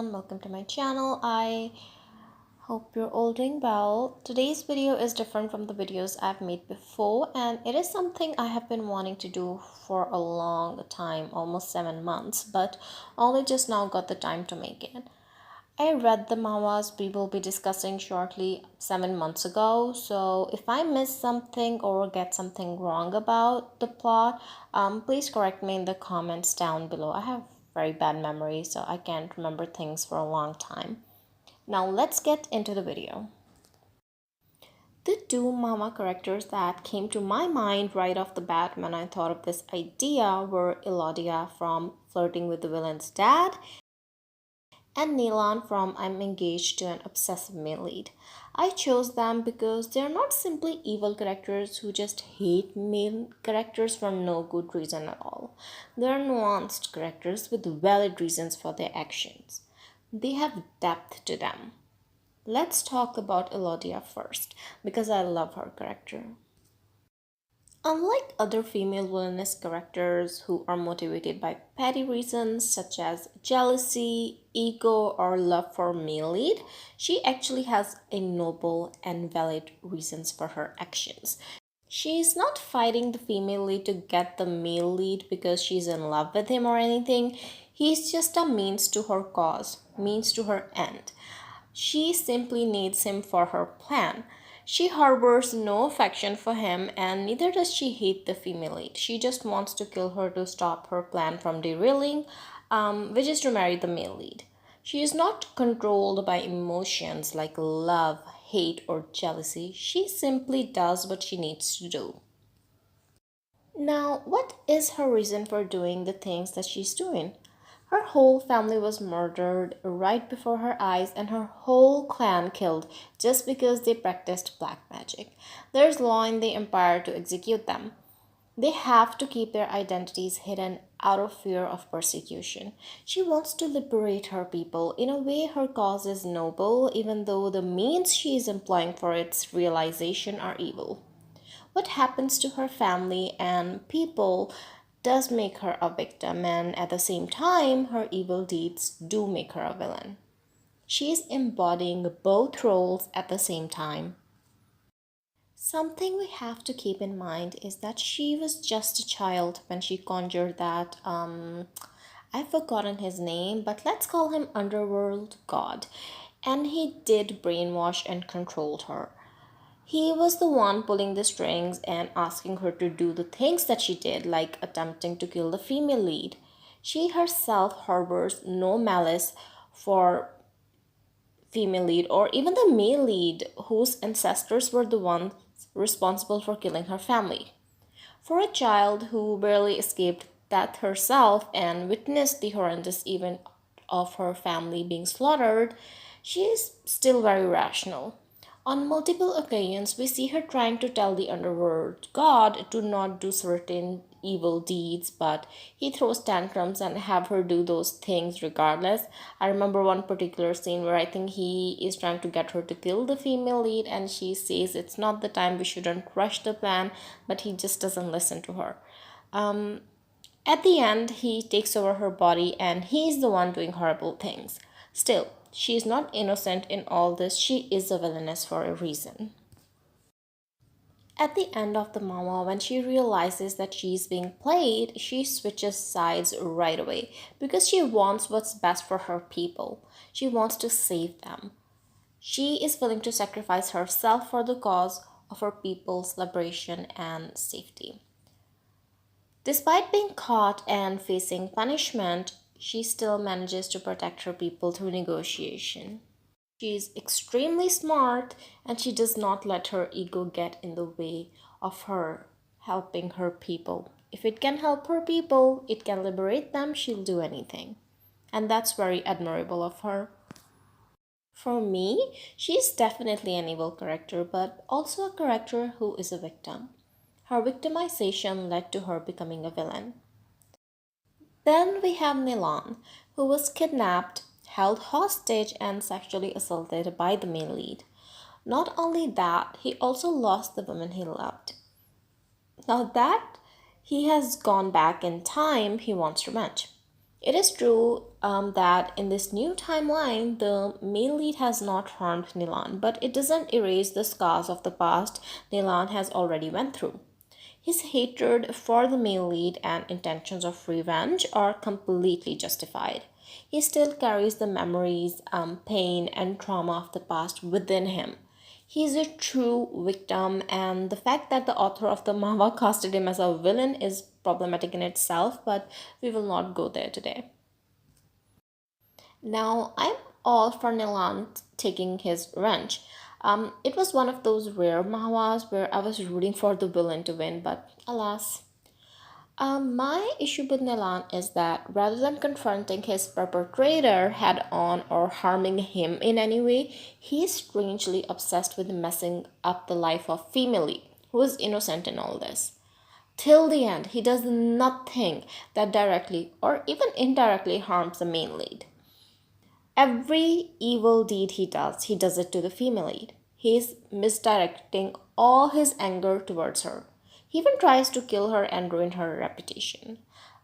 everyone, welcome to my channel. I hope you're all doing well. Today's video is different from the videos I've made before, and it is something I have been wanting to do for a long time, almost 7 months, but only just now got the time to make it. I read the manhwas we will be discussing shortly 7 months ago, so if I miss something or get something wrong about the plot, please correct me in the comments down below. I have very bad memory, so I can't remember things for a long time. Now let's get into the video. The two mama characters that came to my mind right off the bat when I thought of this idea were Elodia from Flirting with the Villain's Dad and Nilan from I'm Engaged to an Obsessive Male Lead. I chose them because they are not simply evil characters who just hate male characters for no good reason at all. They are nuanced characters with valid reasons for their actions. They have depth to them. Let's talk about Elodia first because I love her character. Unlike other female villainous characters who are motivated by petty reasons such as jealousy, ego, or love for male lead, she actually has a noble and valid reasons for her actions. She is not fighting the female lead to get the male lead because she's in love with him or anything. He's just a means to her cause, means to her end. She simply needs him for her plan. She harbors no affection for him, and neither does she hate the female lead. She just wants to kill her to stop her plan from derailing, which is to marry the male lead. She is not controlled by emotions like love, hate, or jealousy. She simply does what she needs to do. Now, what is her reason for doing the things that she's doing? Her whole family was murdered right before her eyes and her whole clan killed just because they practiced black magic. There's law in the empire to execute them. They have to keep their identities hidden out of fear of persecution. She wants to liberate her people. In a way, her cause is noble, even though the means she is employing for its realization are evil. What happens to her family and people does make her a victim, and at the same time, her evil deeds do make her a villain. She is embodying both roles at the same time. Something we have to keep in mind is that she was just a child when she conjured that, I've forgotten his name, but let's call him Underworld God. And he did brainwash and controlled her. He was the one pulling the strings and asking her to do the things that she did, like attempting to kill the female lead. She herself harbors no malice for female lead or even the male lead whose ancestors were the ones responsible for killing her family. For a child who barely escaped death herself and witnessed the horrendous event of her family being slaughtered, she is still very rational. On multiple occasions, we see her trying to tell the underworld god to not do certain evil deeds, but he throws tantrums and have her do those things regardless. I remember one particular scene where I think he is trying to get her to kill the female lead, and she says it's not the time, we shouldn't rush the plan, but he just doesn't listen to her. At the end, he takes over her body and he's the one doing horrible things. Still, she is not innocent in all this. She is a villainess for a reason. At the end of the manhwa, when she realizes that she's being played, she switches sides right away because she wants what's best for her people. She wants to save them. She is willing to sacrifice herself for the cause of her people's liberation and safety. Despite being caught and facing punishment, she still manages to protect her people through negotiation. She is extremely smart and she does not let her ego get in the way of her helping her people. If it can help her people, it can liberate them, she'll do anything. And that's very admirable of her. For me, she's definitely an evil character, but also a character who is a victim. Her victimization led to her becoming a villain. Then we have Nilan, who was kidnapped, held hostage, and sexually assaulted by the male lead. Not only that, he also lost the woman he loved. Now that he has gone back in time, he wants revenge. It is true that in this new timeline, the male lead has not harmed Nilan, but it doesn't erase the scars of the past Nilan has already went through. His hatred for the male lead and intentions of revenge are completely justified. He still carries the memories, pain, and trauma of the past within him. He is a true victim, and the fact that the author of the manhwa casted him as a villain is problematic in itself, but we will not go there today. Now, I'm all for Nilan taking his revenge. It was one of those rare manhwas where I was rooting for the villain to win, but alas. My issue with Nilan is that rather than confronting his perpetrator head on or harming him in any way, he is strangely obsessed with messing up the life of female who is innocent in all this. Till the end, he does nothing that directly or even indirectly harms the main lead. Every evil deed he does it to the female lead. He is misdirecting all his anger towards her. He even tries to kill her and ruin her reputation.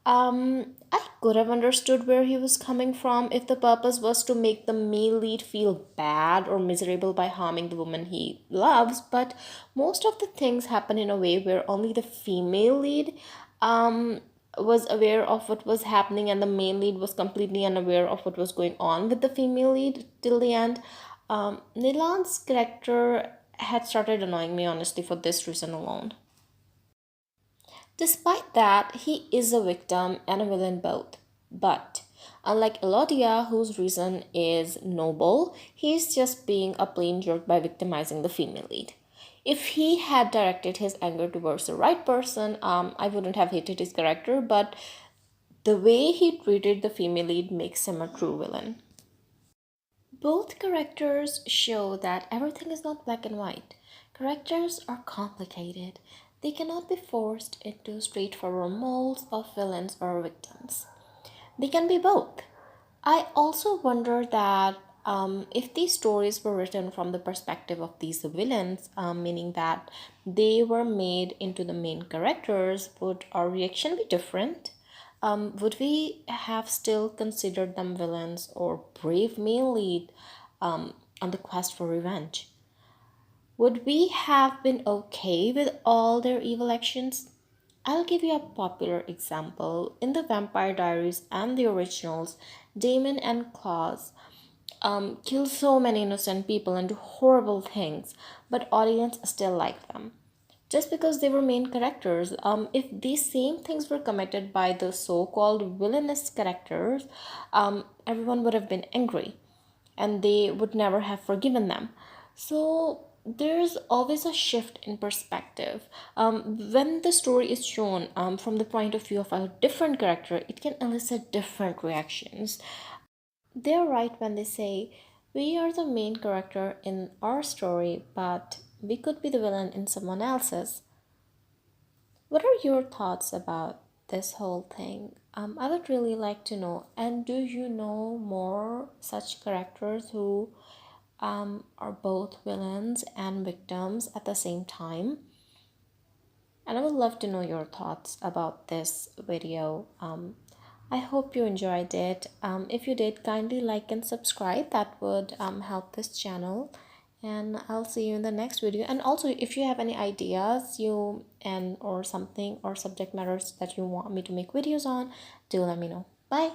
I could have understood where he was coming from if the purpose was to make the male lead feel bad or miserable by harming the woman he loves, but most of the things happen in a way where only the female lead um, was aware of what was happening and the male lead was completely unaware of what was going on with the female lead till the end. Nilan's character had started annoying me honestly for this reason alone. Despite that, he is a victim and a villain both. But unlike Elodia, whose reason is noble, he's just being a plain jerk by victimizing the female lead. If he had directed his anger towards the right person, I wouldn't have hated his character, but the way he treated the female lead makes him a true villain. Both characters show that everything is not black and white. Characters are complicated. They cannot be forced into straightforward molds of villains or victims. They can be both. I also wonder that if these stories were written from the perspective of these villains, meaning that they were made into the main characters, would our reaction be different? Would we have still considered them villains or brave male lead on the quest for revenge? Would we have been okay with all their evil actions? I'll give you a popular example. In the Vampire Diaries and the originals, Damon and Claus kill so many innocent people and do horrible things, but audience still like them. Just because they were main characters, if these same things were committed by the so-called villainous characters, everyone would have been angry and they would never have forgiven them. So there's always a shift in perspective. When the story is shown from the point of view of a different character, it can elicit different reactions. They're right when they say, we are the main character in our story, but we could be the villain in someone else's. What are your thoughts about this whole thing? I would really like to know. And do you know more such characters who are both villains and victims at the same time? And I would love to know your thoughts about this video. I hope you enjoyed it. If you did, kindly like and subscribe. That would help this channel. And I'll see you in the next video. And also, if you have any ideas you and or something or subject matters that you want me to make videos on, do let me know. Bye.